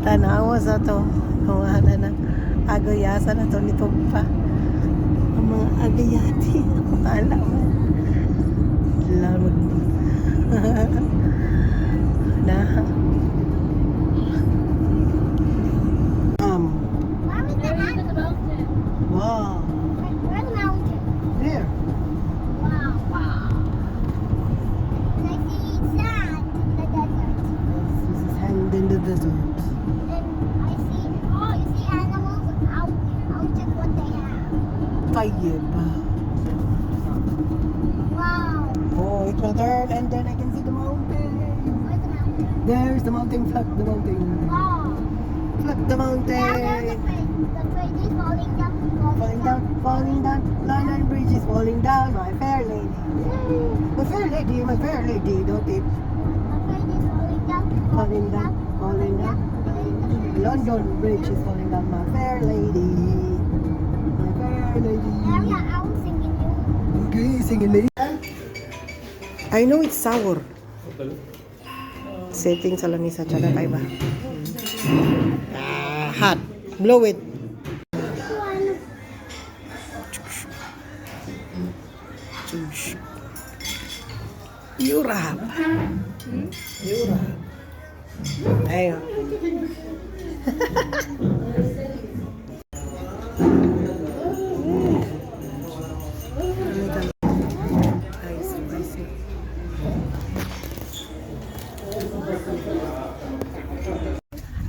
Tanawa sa to. Kung ano na. Agoyasa na to ni Tugpa. Ang mga agayati. Alam mo. Lamag. Na. Mommy, the mountain. Wow. Where's the mountain? There. Wow. Wow. I see sand in the desert. This is hand in the desert. And I see, oh, you see animals? I'll check what they have. Tayyib. Wow. Oh, it will turn and then I can see the mountain. Where's the mountain? There's the mountain. Flag the mountain. Wow. Flag the mountain. Yeah, there's the bridge. The bridge is falling down. Falling down, falling down. London Bridge is falling down, my fair lady. My fair lady, my fair lady. Don't it? The bridge is falling down. Falling down, falling down. London Bridge is falling down, my fair lady. My fair lady. Area, I was singing you. Okay, singing it. I know it's sour. Setting sa lamisa, tsaka kay ba? Hot. Blow it. Yurap. Yurap. Ayun.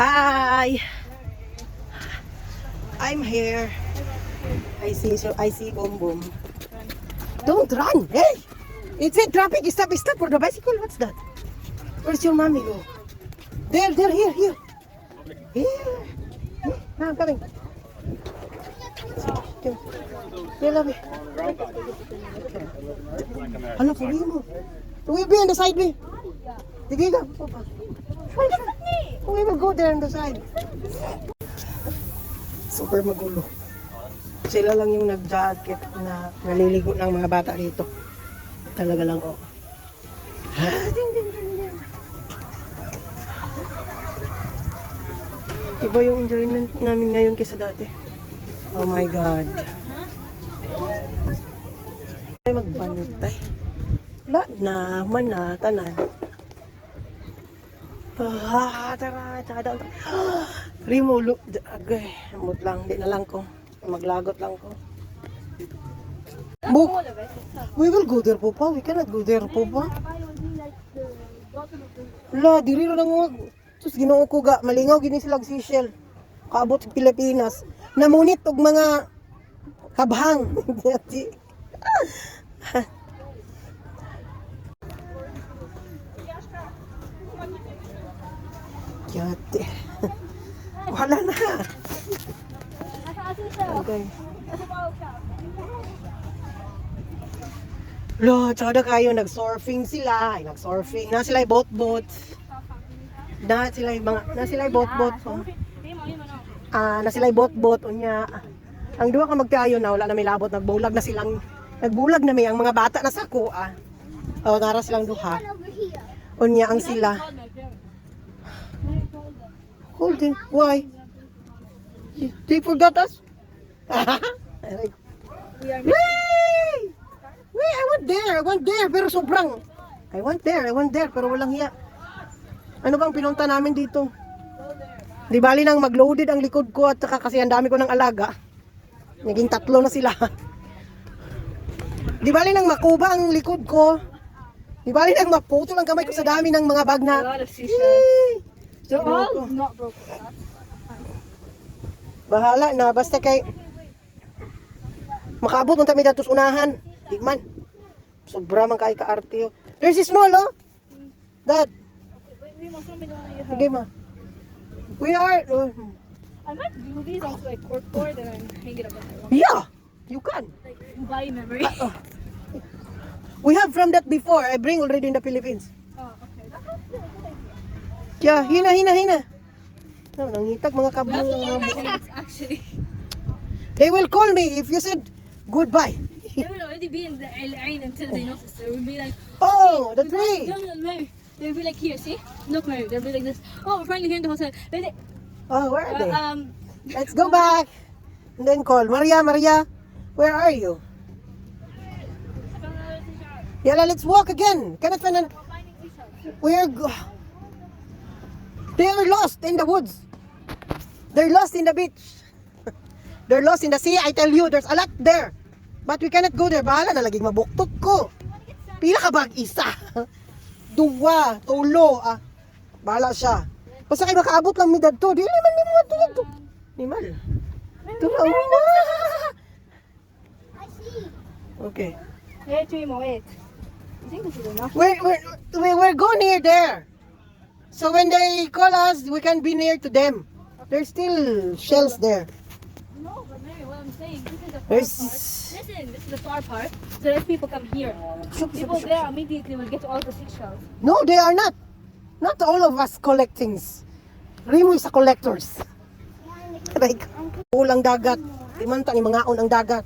Hi. I'm here. I see Boom Boom. Don't run. Hey. It's in traffic. Stop for the bicycle. What's that? Where's your mommy go? There, here. Here. Now I'm coming. Here, love me. Hello, for you. We'll be on the side, me. Sige ka. We will go there on the side. Super magulo. Sila lang yung nag-jacket na naliligo ng mga bata dito. Talaga lang, oh. Iba yung enjoyment namin ngayon kaysa dati. Oh my God. Ay, magbantay. Wala na, tanan. Tara. Rimo, look. Agay, amot lang. Di na lang ko. Maglagot lang ko. Book. We will go there po pa. We cannot go there po pa. Wala, diri rin ang wag. Sus, ginoo ko ga. Malingaw, gini silang Seychelles. Kaabot sa Pilipinas. Namunit og mga kabhang. Yate. Wala na. Okay. Lo, tsaka kayo nag-surfing sila. Ay, nag-surfing. Na sila boat. Na sila boat. Oh. Na sila boat unya. Ang duha ka magkayo na wala na may labot, nagbulag na may ang mga bata na sako ah. Oh, nara silang duha. Unya ang sila. Hold it. Why? They forgot us? Wait, I went there, pero sobrang. I went there, pero walang hiya. Ano bang pinunta namin dito? Di bali nang mag-loaded ang likod ko at saka kasi ang dami ko ng alaga. Naging 3 na sila. Di bali nang makuba ang likod ko. Di bali nang maputo lang kamay ko sa dami ng mga bag na. They're all not broken. Bahala na, basta kay makaabot ng kami datos unahan. Di man. Sobra man kay ka-arte. There's a small, oh. Dad. Sige ma. We are. I might glue these onto like corkboard and then hang it up on my wall. Yeah, you can. Like body memory. We have from that before. I bring already in the Philippines. Oh, okay. That's good. Good idea. Yeah, hina. No, nangitag mga kablo. Cats, actually. They will call me if you said goodbye. They would already be in the line until they notice. They would be like, Oh, the tree. no. They would be like, here, see? Look, Mary. They'll be like this. Oh, we're finally here in the hotel. Then they, Oh, where are they? Um, Let's go back. And then call. Maria, where are you? Yala, let's walk again. Cannot find finding seashells. They are lost in the woods. They're lost in the beach. They're lost in the sea. I tell you, there's a lot there. But we cannot go there. Bahala na laging mabuktot ko. Pila ka bag? Isa. Duwa. Tulo. Bahala siya. Basta kayo makaabot lang midad to. Di naman ni mo ito. Nimal. Ito na. Uwi na. I see. Okay. Wait, wait. I think this is enough. We're go near there. So when they call us, we can be near to them. There's still shells there. No, but Mary, what I'm saying, this is the far There's- part. Listen, this is the far part. So if people come here, people there immediately will get all the seashells. No, they are not. Not all of us collect things. Rimo is a collectors. Like, ulang dagat. Di man ta ni mga ang dagat.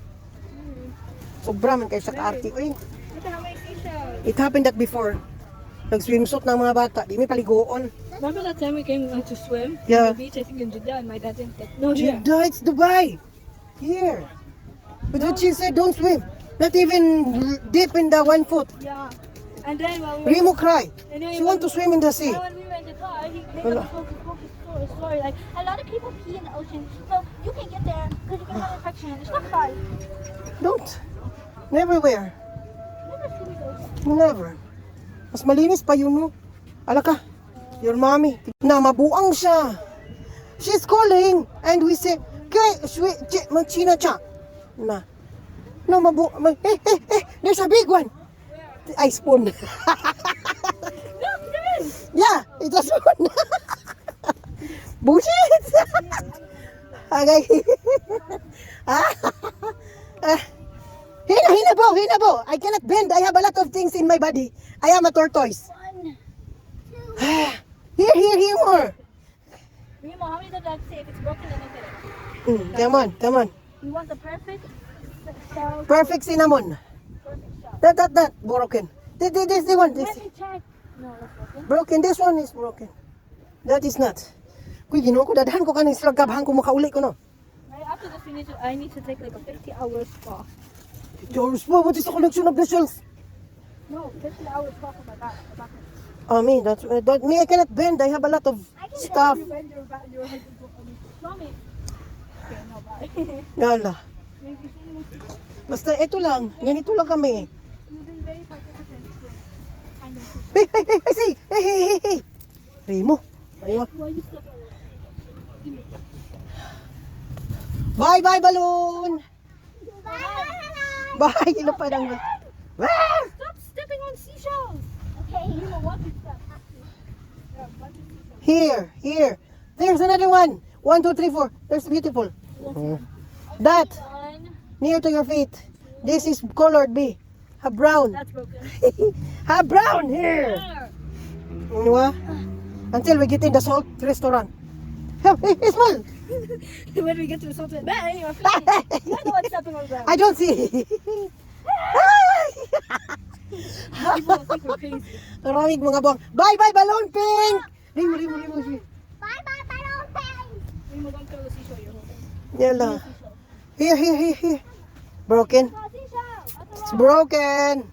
Sobra man kayo sa kaarti. Uy, Look at how many seashells. it happened that before. Nag-swimsuit ng mga bata. Di may paligoon. Remember that time we came to swim? Yeah. On the beach, I think in Jeddah, and my dad didn't take. No, here. Jeddah, it's Dubai. Here. But what she said, don't swim. Not even deep in the 1 foot. Yeah. And then when we Rimo cry. Anyway, She want to swim in the sea. when we were in Jeddah, he made Wala. a story like a lot of people pee in the ocean, so you can get there because you can have infection. It's not fun. Don't. Never wear. Never see those. Never. Mas malinis pa yun, no? Ala ka, your mommy. Na, mabuang siya. She's calling, and we say, China cha. Na. No, there's a big one. I spoon. Look, there is. Yeah, it's a spoon. Bullshit. Okay. Hinabo. I cannot bend. I have a lot of things in my body. I am a tortoise. 1, 2. Here more. Remo, how many did I say? If it's broken, then look at it. Come on. You want the perfect shell? Perfect cinnamon. Perfect shell. That broken. This the one. This Let me check. No, that's broken. broken. This one is broken. That is not. Kuy ginoo ko dadahan ko kaning sila gabhan ko makauli ko no. Right after this, I need to take like a 50-hour spa. Yours po, what is the collection of the shells? No, 50-hour spa for my back. My back. Oh me, me I cannot bend. I have a lot of stuff. You bend your back, your head is broken. Show me. Okay, no, bye. Yala. Maybe you Basta ito lang. Ganito lang kami. You've been very participant to find them. Hey, see. Hey. Rimo. Ayun. Why you step away? Bye, balloon. Bye. Bye, ilo pa lang. Stop stepping on seashells. Okay. You know what? Step. Yeah, bunch of seashells. Here. There's another one. 1, 2, 3, 4. There's beautiful. That. One. Near to your feet. This is colored B. Ha brown. That's broken. Ha brown here. There. Diba? Until we get in the salt restaurant. Hey, small. When we get to the salt, bang, you're flying. You're the one stepping on the ground. I don't see. People will think we're crazy. Maraming mga buwang. Bye, balloon pink. Rimo. Bye, balloon pants. Remo, don't throw the seashell you're holding. Yala. Here. Broken. Oh, seashell! It's broken.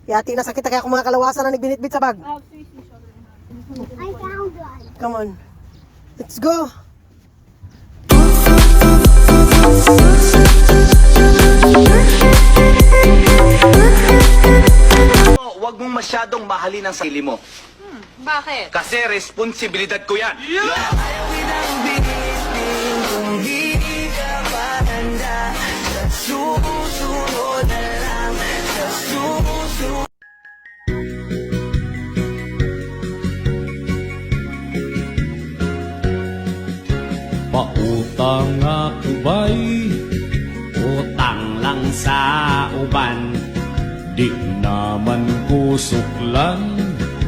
Yati, nasakit na kaya kung mga kalawasan na nagbinitbit sa bag. I have 3 seashells in my hand. I found one. Come on. Let's go. Huwag mong masyadong mahalin ang sarili mo. Bakit? Kasi responsibilidad ko yan. Pautang ako ba'y utang lang sa uban? Di naman ko suklan,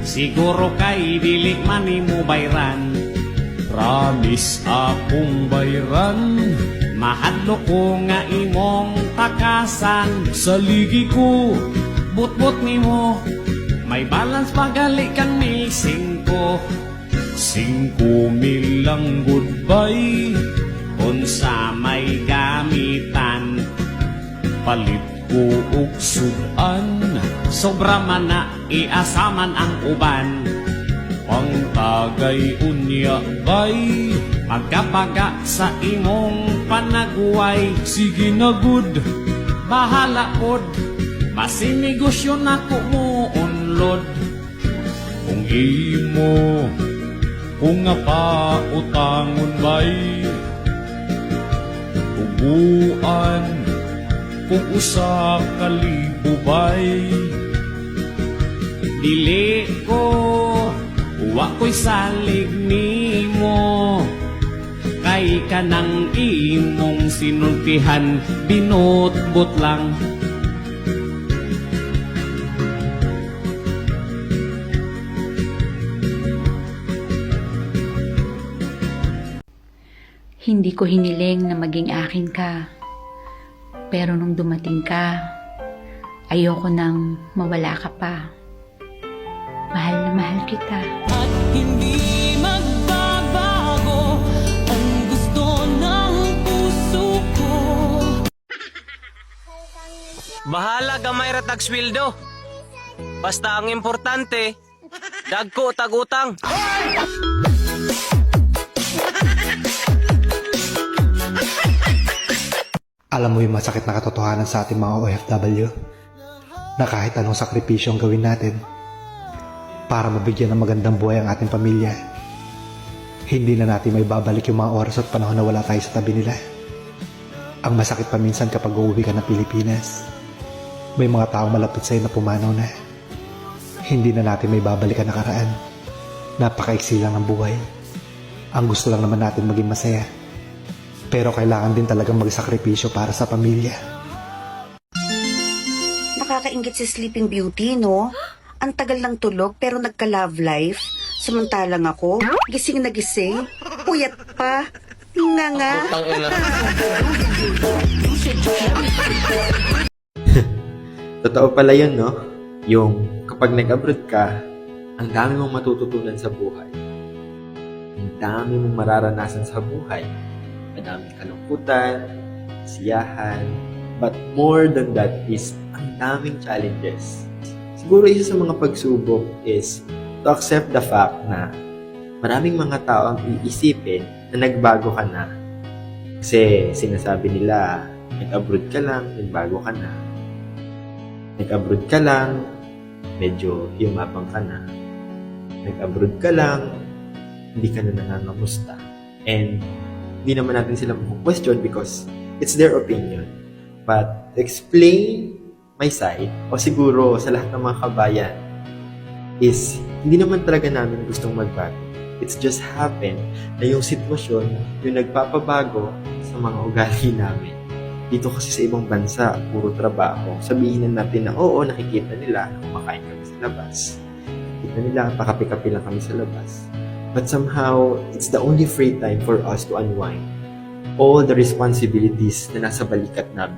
siguro kay dili man mo bayran. Promise akong bayran, mahadlo ko nga imong takasan. Sa ligi ko, butbut nimo, may balance pagali kang missing ko. 5,000 lang goodbye. Unsa may gamitan, palit ko og sudan. Sobra man na iasaman ang uban. Pangtagay unya bay, magkapaga sa imong panaguway. Sige na good, bahala pod, masinegosyo na ko mo unlod. Kung imo, kung nga pa utangon bay, ubuan, kung usa ka libo bay. Dili ko, wa ko'y salig nimo, kay kanang imong sinultihan, binotbot lang. Hindi ko hiniling na maging akin ka. Pero nung dumating ka, ayoko nang mawala ka pa. Mahal na mahal kita. At hindi magbabago ang gusto ng puso ko. Bahala gamay ra tag sweldo. Basta ang importante, dagko tag utang. Alam mo yung masakit na katotohanan sa ating mga OFW na kahit anong sakripisyo ang gawin natin para mabigyan ng magandang buhay ang ating pamilya, hindi na natin may babalik yung mga oras at panahon na wala tayo sa tabi nila. Ang masakit pa minsan kapag uuwi ka ng Pilipinas, may mga taong malapit sa'yo na pumanaw na. Hindi na natin may babalik ang nakaraan. Napakaiksi lang ng buhay. Ang gusto lang naman natin maging masaya. Pero kailangan din talagang magsakripisyo para sa pamilya. Nakakaingit si Sleeping Beauty, no? Ang tagal ng tulog pero nagka-love life. Samantalang ako, gising na gising, puyat pa. Nga. Totoo pala yun, no? Yung kapag nag-abroad ka, ang dami mong matututunan sa buhay. Ang dami mong mararanasan sa buhay. Madaming kalungkutan, siyahan, but more than that is ang daming challenges. Siguro isa sa mga pagsubok is to accept the fact na maraming mga tao ang iisipin na nagbago ka na. Kasi sinasabi nila, nag-abroad ka lang, nagbago ka na. Nag-abroad ka lang, medyo yumabang ka na. Nag-abroad ka lang, hindi ka na nangangamusta. And hindi naman natin sila question because it's their opinion. But to explain my side, o siguro sa lahat ng mga kabayan, is hindi naman talaga namin gustong magbago. It's just happened na yung sitwasyon yung nagpapabago sa mga ugali namin. Dito kasi sa ibang bansa, puro trabaho. Sabihin na natin na oo, nakikita nila na kumakain kami sa labas. Nakikita nila, pakapi-kapi lang kami sa labas. But somehow, it's the only free time for us to unwind all the responsibilities na nasa balikat namin.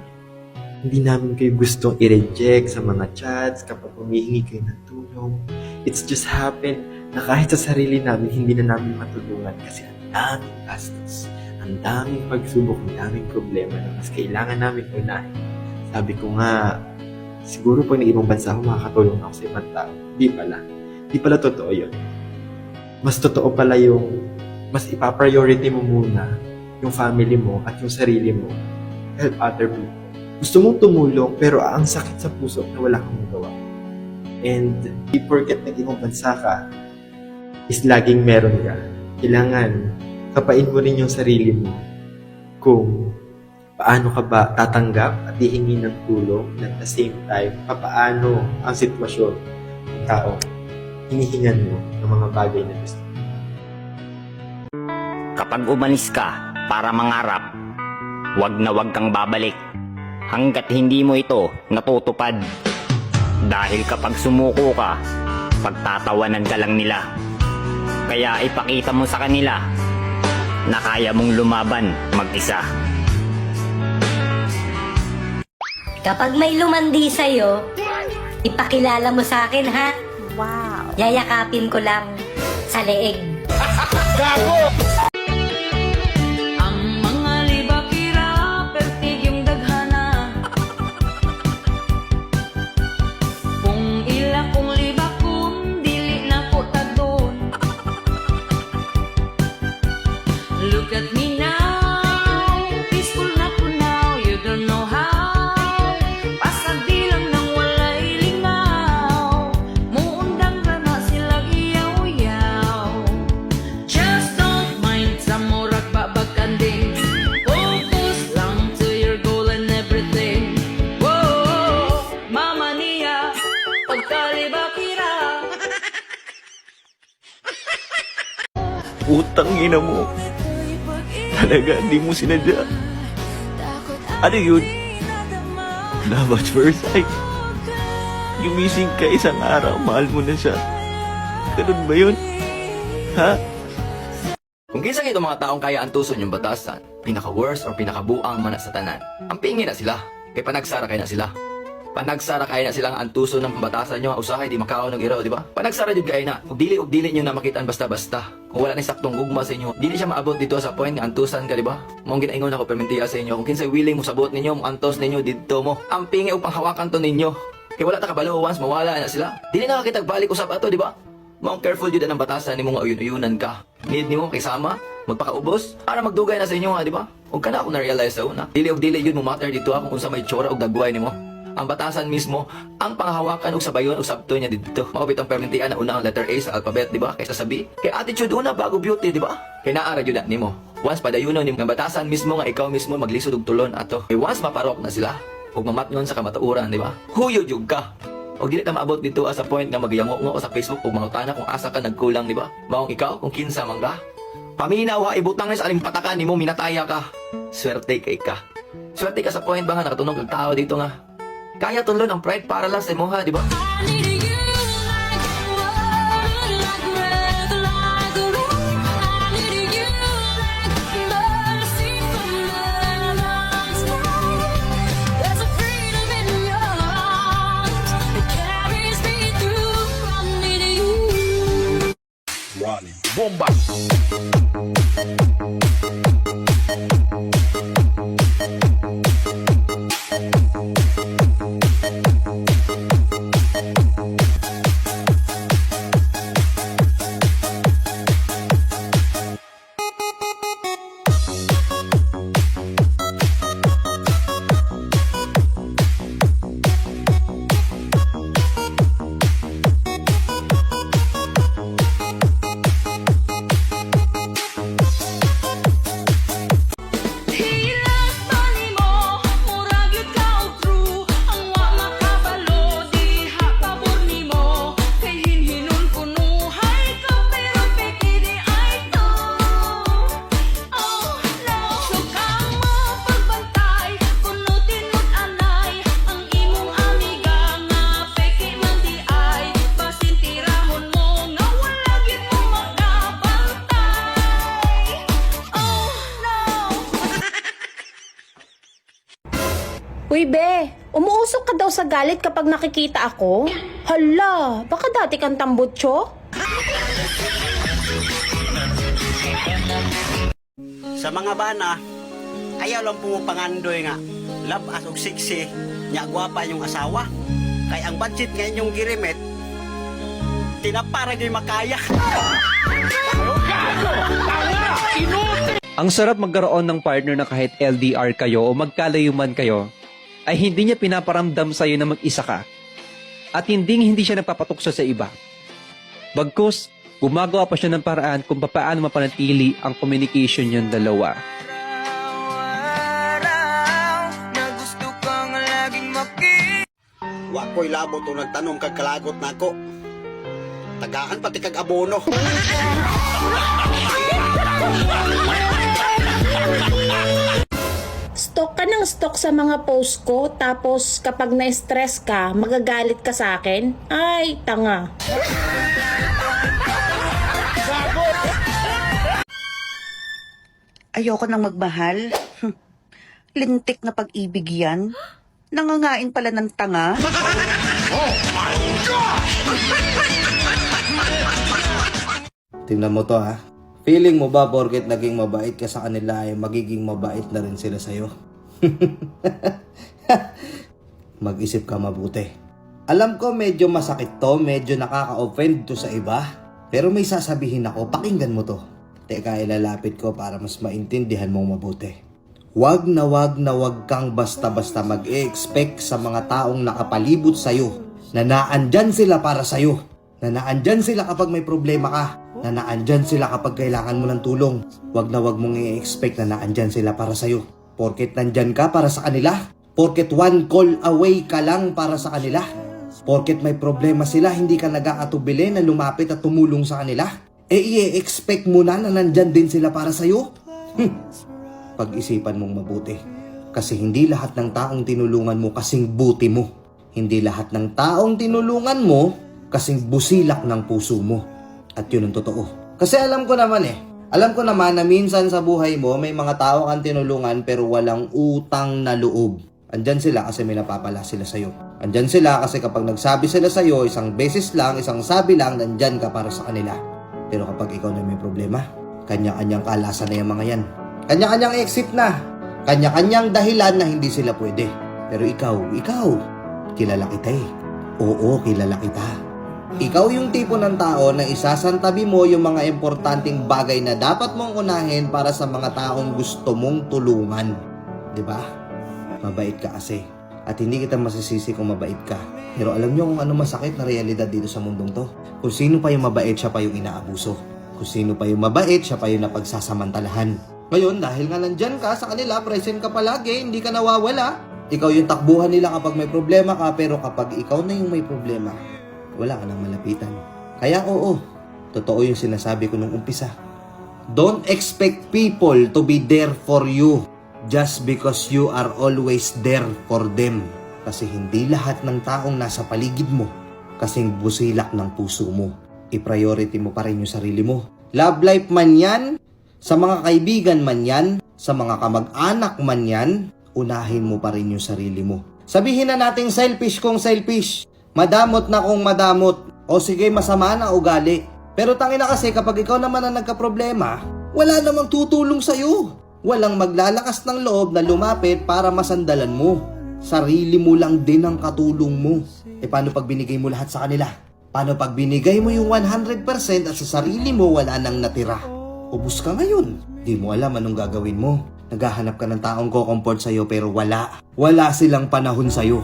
Hindi namin kayo gustong i-reject sa mga chats kapag humihingi kayo ng tulong. It's just happened na kahit sa sarili namin, hindi na namin matulungan kasi ang daming gastos, ang daming pagsubok, ang daming problema na mas kailangan namin unahin. Sabi ko nga, siguro pag nag-ibang bansa ako, makakatulong ako sa ibang tao. Di pala. Di pala totoo yun. Mas totoo pala yung mas ipapriority mo muna yung family mo at yung sarili mo. Help other people. Gusto mong tumulong pero ang sakit sa puso na wala kang magawa. And di porket naging bansa ka is laging meron ka. Kailangan kapain mo rin yung sarili mo kung paano ka ba tatanggap at hihingi ng tulong at at the same time paano ang sitwasyon ng tao hinihingan mo ng mga bagay na gusto. Kapag umalis ka para mangarap, wag na wag kang babalik hanggat hindi mo ito natutupad. Dahil kapag sumuko ka, pagtatawanan ka lang nila. Kaya ipakita mo sa kanila na kaya mong lumaban mag-isa. Kapag may lumandi sa'yo, ipakilala mo sa akin, ha? Wow! Yayakapin ko lang sa leeg. Ang mga libakira, pertig yung daghana. Kung ila kong libakon, dili na ko tagdon. Look at me now, peaceful na ko now, you don't know how. Pasag di lang nang walay lingaw, muundang ra na silang iyaw-yaw. Just don't mind sa murag babagkanding, focus lang to your goal and everything. Whoa, mama niya, pagkalibakira. Utang ina mo. Talaga, di mo sinadya. Ano yun? Love at first sight. Gumising ka isang araw, mahal mo na siya. Ganun ba yun? Ha? Kung kinsa ito mga taong kaya antuson yung batasan, pinaka-worst or pinaka-buang man sa tanan, ang pingin na sila, kay panagsara kay na sila. Panagsara kay na silang antuson ng batasan nyo, usahay di makaon ng iraw, di ba? Panagsara din kay na, ug dili nyo na makitaan basta-basta. Kung wala na saktong gugma sa inyo, dili siya maabot dito sa point nga antusan ka, di ba? Mong ginaingon ako permentiya sa inyo, kung kinsa willing mo sabot ninyo, mo antos ninyo dito mo. Ang pingi upang hawakan to ninyo. Kay wala ta kabalo once mawala na sila. Dili na kita balik usap ato, di ba? Mong careful jud ang batasan nimo nga uyun-uyunan ka. Need nimo kay sama magpakaubos para magdugay na sa inyo ha, di ba? Ug kana ako na realize sa una. Dili yun mo matter dito kung unsa may tsura og dagway nimo. Ang batasan mismo ang panghawakan og sabayon og sabto niya dito. Makapit ang permentian na una ang letter A sa alphabet, di ba? Kaysa sa B. Kay attitude una bago beauty, di ba? Kay naara jud nimo. Once padayunon nimo nga batasan mismo nga ikaw mismo maglisod og tulon ato. Kay once maparok na sila ug mamatngon sa kamatuoran, di ba? Huyo jud ka. O dili ta maabot dito sa point nga magyango-ngo sa Facebook ug mangutana kung asa ka nagkulang, di ba? Maong ikaw kung kinsa man ka. Paminaw ha, ibutang na sa aling patakan nimo, minataya ka. Swerte kay ka. Swerte ka sa point ba nga nakatunog ang tao dito nga. Kaya tunlon ang pride para lang sa imo ha, di ba? Bomba! Uy, be, umuusok ka daw sa galit kapag nakikita ako? Hala, baka dati kang tambutso? Sa mga bana, ayaw lang pumupangandoy nga. Love as og sexy, nya gwapa yung asawa. Kay ang budget nga inyong girimit, tinapara nyo'y makaya. Ang sarap magkaroon ng partner na kahit LDR kayo o magkalayuman kayo, ay hindi niya pinaparamdam sa'yo na mag-isa ka. At hindi siya nagpapatukso sa iba. Bagkus, gumagawa pa siya ng paraan kung paano mapanatili ang communication yung dalawa. Wa ko'y labot o nagtanong kag kalagot nako. Tagaan pati kag abono. Stock ka ng stock sa mga post ko, tapos kapag na-stress ka, magagalit ka sa akin? Ay, tanga. Ayoko nang magmahal. Lintik na pag-ibig yan. Nangangain pala ng tanga. Oh my God! Tingnan mo to ha. Feeling mo ba porket naging mabait ka sa kanila ay magiging mabait na rin sila sa'yo? Mag-isip ka mabuti. Alam ko medyo masakit to, medyo nakaka-offend to sa iba. Pero may sasabihin ako, pakinggan mo to. Teka, ilalapit ko para mas maintindihan mong mabuti. Wag na wag kang basta-basta mag-e-expect sa mga taong nakapalibot sa'yo na naandyan sila para sa'yo. Na naandyan sila kapag may problema ka. Na naandyan sila kapag kailangan mo ng tulong. Wag na wag mong i-expect na naandyan sila para sa'yo. Porket nandyan ka para sa kanila. Porket one call away ka lang para sa kanila. Porket may problema sila, hindi ka nag-aatubili na lumapit at tumulong sa kanila. I-expect mo na nandyan din sila para sa'yo. Pag-isipan mong mabuti. Kasi hindi lahat ng taong tinulungan mo kasing buti mo. Hindi lahat ng taong tinulungan mo kasing busilak ng puso mo. At yun ang totoo. Kasi alam ko naman na minsan sa buhay mo may mga tao kang tinulungan pero walang utang na loob. Andyan sila kasi may napapala sila sa'yo. Andyan sila kasi kapag nagsabi sila sa'yo, isang beses lang, isang sabi lang, nandyan ka para sa kanila. Pero kapag ikaw na may problema, kanya-kanyang kalasan na yung mga yan. Kanya-kanyang exit na. Kanya-kanyang dahilan na hindi sila pwede. Pero ikaw, kilala kita eh. Oo, kilala kita. Ikaw yung tipo ng tao na isasantabi mo yung mga importanteng bagay na dapat mong unahin para sa mga taong gusto mong tulungan. Diba? Mabait ka kasi. At hindi kita masisisi kung mabait ka. Pero alam nyo kung ano masakit na realidad dito sa mundong to? Kung sino pa yung mabait, siya pa yung inaabuso. Kung sino pa yung mabait, siya pa yung napagsasamantalahan. Ngayon, dahil nga nandyan ka sa kanila, present ka palagi, hindi ka nawawala. Ikaw yung takbuhan nila kapag may problema ka, pero kapag ikaw na yung may problema, wala ka nang malapitan. Kaya oo, totoo yung sinasabi ko nung umpisa. Don't expect people to be there for you just because you are always there for them. Kasi hindi lahat ng taong nasa paligid mo kasing busilak ng puso mo. I-priority mo pa rin yung sarili mo. Love life man yan, sa mga kaibigan man yan, sa mga kamag-anak man yan, unahin mo pa rin yung sarili mo. Sabihin na nating selfish kung selfish, madamot na kung madamot, o sige masama na ugali. Pero tangina kasi kapag ikaw naman ang nagka-problema, wala namang tutulong sa'yo. Walang maglalakas ng loob na lumapit para masandalan mo. Sarili mo lang din ang katulong mo. E paano pag binigay mo lahat sa kanila? Paano pag binigay mo yung 100% at sa sarili mo wala nang natira? Ubus ka ngayon. Di mo alam anong gagawin mo. Naghahanap ka ng taong ko-comfort sa'yo pero wala. Wala silang panahon sa'yo.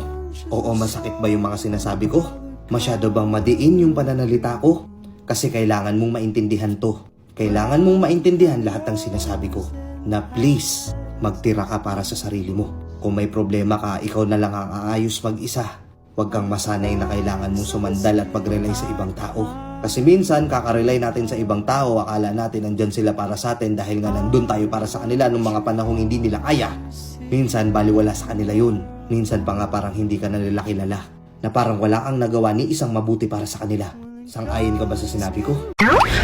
Oo, masakit ba yung mga sinasabi ko? Masyado bang madiin yung pananalita ko? Kasi kailangan mong maintindihan to. Kailangan mong maintindihan lahat ng sinasabi ko. Na please, magtira ka para sa sarili mo. Kung may problema ka, ikaw na lang ang aayos mag-isa. Huwag kang masanay na kailangan mong sumandal at mag-rely sa ibang tao. Kasi minsan, kakarely natin sa ibang tao, akala natin nandyan sila para sa atin dahil nga nandun tayo para sa kanila nung mga panahong hindi nila kaya. Minsan, baliwala sa kanila yun. Minsan pa nga parang hindi ka na nila kilala. Na parang wala kang nagawa ni isang mabuti para sa kanila. Sang-ayon ka ba sa sinabi ko?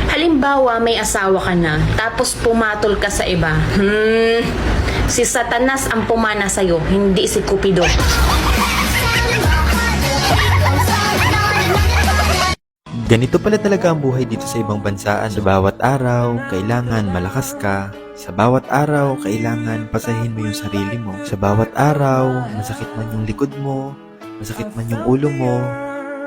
Halimbawa, may asawa ka na, tapos pumatol ka sa iba. Si Satanas ang pumana sa'yo, hindi si Cupido. Ganito pala talaga ang buhay dito sa ibang bansa. Sa bawat araw, kailangan malakas ka. Sa bawat araw, kailangan pasahin mo yung sarili mo. Sa bawat araw, masakit man yung likod mo, masakit man yung ulo mo,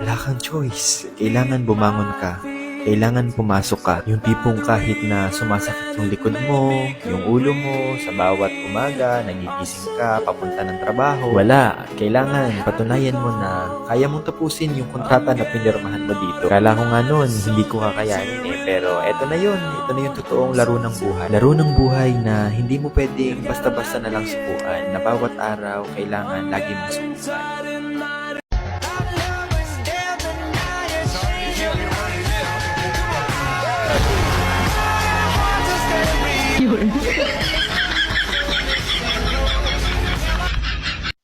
wala kang choice. Kailangan bumangon ka. Kailangan pumasok ka. Yung tipong kahit na sumasakit yung likod mo, yung ulo mo, sa bawat umaga, nagigising ka, papunta ng trabaho. Wala. Kailangan patunayan mo na kaya mong tapusin yung kontrata na pinirmahan mo dito. Kala ko nga nun, hindi ko kakayanin eh. Pero eto na yun. Ito na yung totoong laro ng buhay. Laro ng buhay na hindi mo pwedeng basta-basta na lang subukan. Na bawat araw, kailangan lagi mong subukan.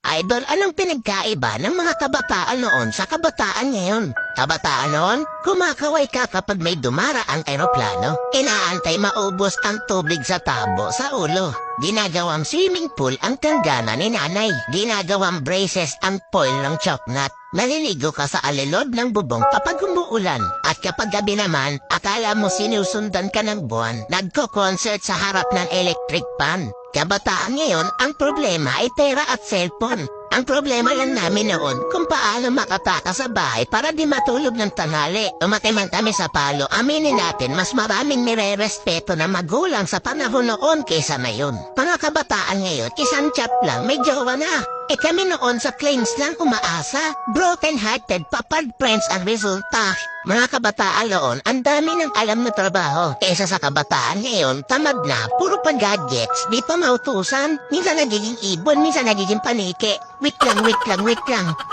I Idol, anong pinagkaiba ng mga kabataan noon sa kabataan ngayon? Kabataan noon, kumakaway ka kapag may dumaraang eroplano. Inaantay maubos ang tubig sa tabo sa ulo. Ginagawang swimming pool ang tanggana ni nanay. Ginagawang braces ang foil ng choknat. Naliligo ka sa alilod ng bubong kapag umuulan. At kapag gabi naman, akala mo sinusundan ka ng buwan. Nagko-concert sa harap ng electric pan. Kabataan ngayon, ang problema ay pera at cellphone. Ang problema lang namin noon kung paano makataka sa bahay para di matulog ng tanghali. Umatay man kami sa palo, aminin natin mas maraming nire-respeto na magulang sa panahon noon kaysa ngayon. Mga kabataan ngayon, isang chat lang, may jowa na. Kami noon sa claims lang umaasa. Broken-hearted, papad friends ang resulta. Mga kabataan noon, ang dami ng alam na trabaho. Kesa sa kabataan ngayon, tamad na, puro pa gadgets, di pa mautusan. Minsan nagiging ibon, minsan nagiging panike. Wait lang.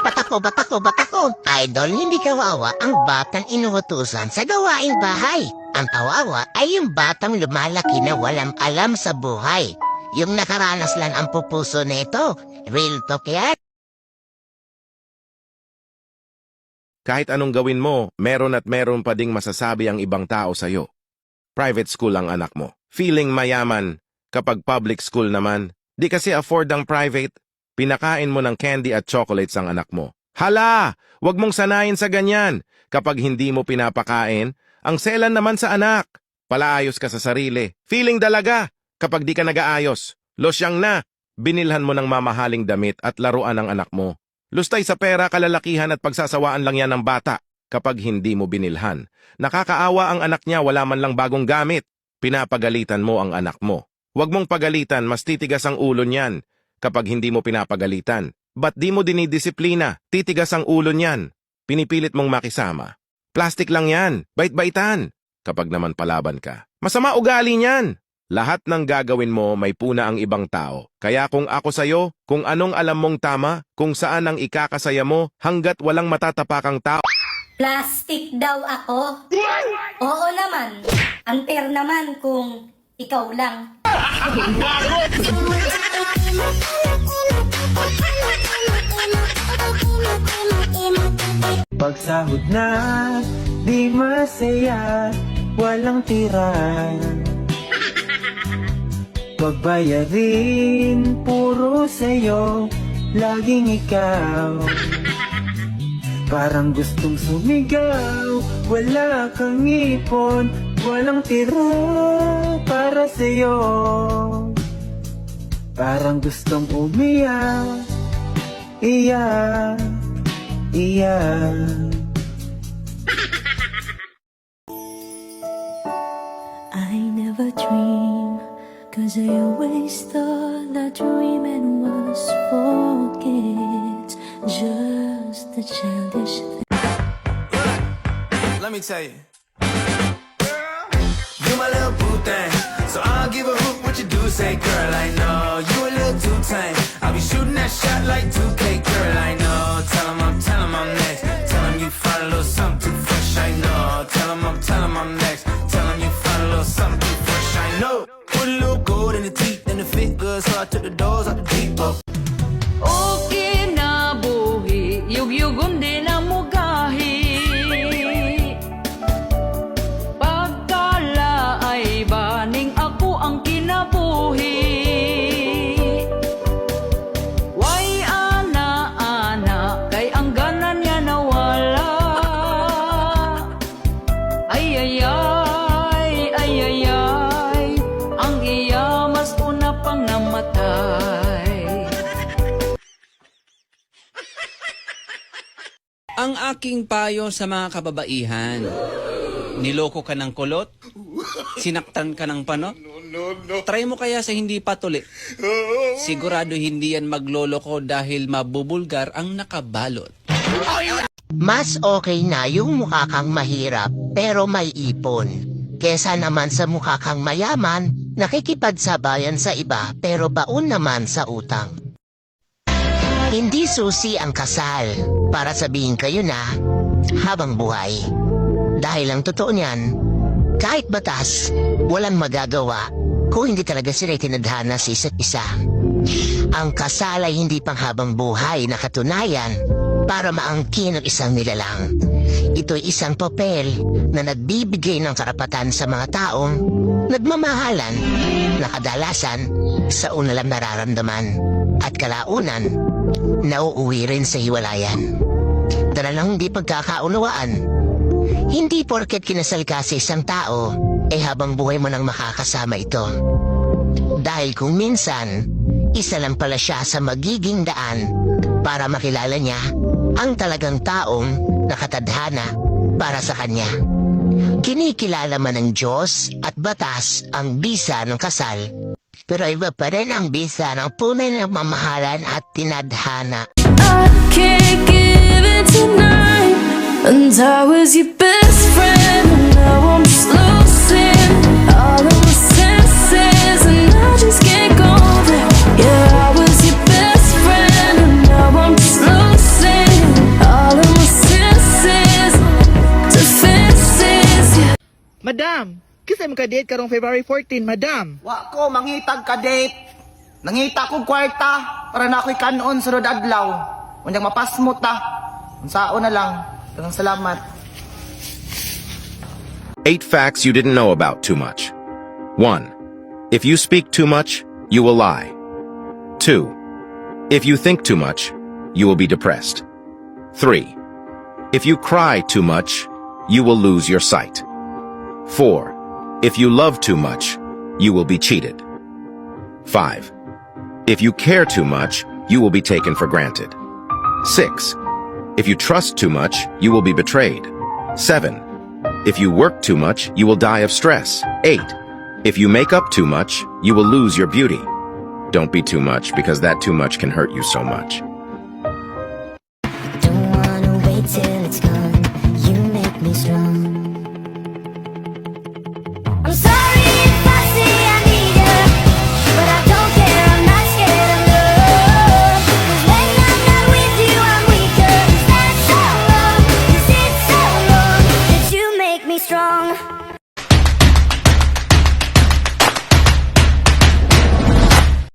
Batako. Idol, hindi kawawa ang batang inuutusan sa gawaing bahay. Ang kawawa ay yung batang lumalaki na walang alam sa buhay. Yung nakaranas lang ang pupuso nito. Real talk yan. Kahit anong gawin mo, meron at meron pa ding masasabi ang ibang tao sa'yo. Private school ang anak mo. Feeling mayaman. Kapag public school naman, di kasi afford ang private. Pinakain mo ng candy at chocolates ang anak mo. Hala! Huwag mong sanayin sa ganyan. Kapag hindi mo pinapakain, ang selan naman sa anak. Palaayos ka sa sarili. Feeling dalaga. Kapag di ka nag-aayos, losyang na. Binilhan mo ng mamahaling damit at laruan ang anak mo. Lustay sa pera, kalalakihan at pagsasawaan lang yan ng bata kapag hindi mo binilhan. Nakakaawa ang anak niya, wala man lang bagong gamit. Pinapagalitan mo ang anak mo. Huwag mong pagalitan, mas titigas ang ulo niyan kapag hindi mo pinapagalitan. Ba't di mo dinidisiplina? Titigas ang ulo niyan. Pinipilit mong makisama. Plastic lang yan, bait-baitan. Kapag naman palaban ka, masama ugali niyan. Lahat ng gagawin mo may puna ang ibang tao. Kaya kung ako sa'yo, kung anong alam mong tama, kung saan ang ikakasaya mo, hanggat walang matatapakang tao. Plastic daw ako? Oo naman. Unfair naman kung ikaw lang. Pagsahod na, di masaya, walang tira. Pagbayarin, puro sa'yo, laging ikaw. Parang gustong sumigaw, wala kang ipon, walang tira para sa'yo. Parang gustong umiyak, iyak. I never dream, 'cause I always thought that dreaming was for kids, just a childish thing. Let me tell you, you my little boo thing, so I'll give a hoot what you do. Say, girl, I know you a little too tame. I'll be shooting that shot like 2K, girl, I know. Tell 'em I'm next. Tell 'em you find a little something too fresh, I know. Tell 'em I'm next. Tell 'em you find a little something too fresh, I know. Put a little gold in the teeth and the fit good, so I took the doors out the deep boat. Okay na buhi, yugyugon din ang mugahi. Pagkala ay baning ako ang kinabuhi. Why ana, kay ang ganan niya nawala. Ay, ang iya mas una pang namatay. Ang aking payo sa mga kababaihan, niloko ka ng kulot? Sinaktan ka ng panot? Try mo kaya sa hindi patuli. Sigurado hindi yan magloloko dahil mabubulgar ang nakabalot. Mas okay na yung mukha kang mahirap pero may ipon. Kesa naman sa mukha kang mayaman, nakikipagsabayan sa iba pero baon naman sa utang. Hindi susi ang kasal para sabihin kayo na habang buhay. Dahil ang totoo niyan, kahit batas, walang magagawa kung hindi talaga sila tinadhana sa isa't isa. Ang kasal ay hindi panghabang buhay na katunayan para maangkin ang isang nilalang. Ito'y isang papel na nagbibigay ng karapatan sa mga taong nagmamahalan na kadalasan sa una lang nararamdaman at kalaunan nauuwi rin sa hiwalayan. Dalalang hindi pagkakaunawaan. Hindi porket kinasal ka sa isang tao, habang buhay mo nang makakasama ito. Dahil kung minsan, isa lang pala siya sa magiging daan para makilala niya ang talagang taong nakatadhana para sa kanya. Kinikilala man ng Diyos at batas ang bisa ng kasal, pero iba pa rin ang bisa ng tunay na mamahalan at tinadhana. I can't give it tonight. And I was your best friend, and now I'm just losing all of my senses, and I just can't go there. Yeah, I was your best friend, and now I'm just losing all of my senses, defenses. Yeah. Madam, kasi magka-date karong February 14, madam. Wa ko mangitag ka date. Nangita ko kwarta para na ako'y kanon sunod adlaw. Unyang mapasmot ta. Unsao na lang. Daghang salamat. 8 facts you didn't know about too much. 1. If you speak too much, you will lie. 2. If you think too much, you will be depressed. 3. If you cry too much, you will lose your sight. 4. If you love too much, you will be cheated. 5. If you care too much, you will be taken for granted. 6. If you trust too much, you will be betrayed. 7. If you work too much, you will die of stress. 8. If you make up too much, you will lose your beauty. Don't be too much because that too much can hurt you so much.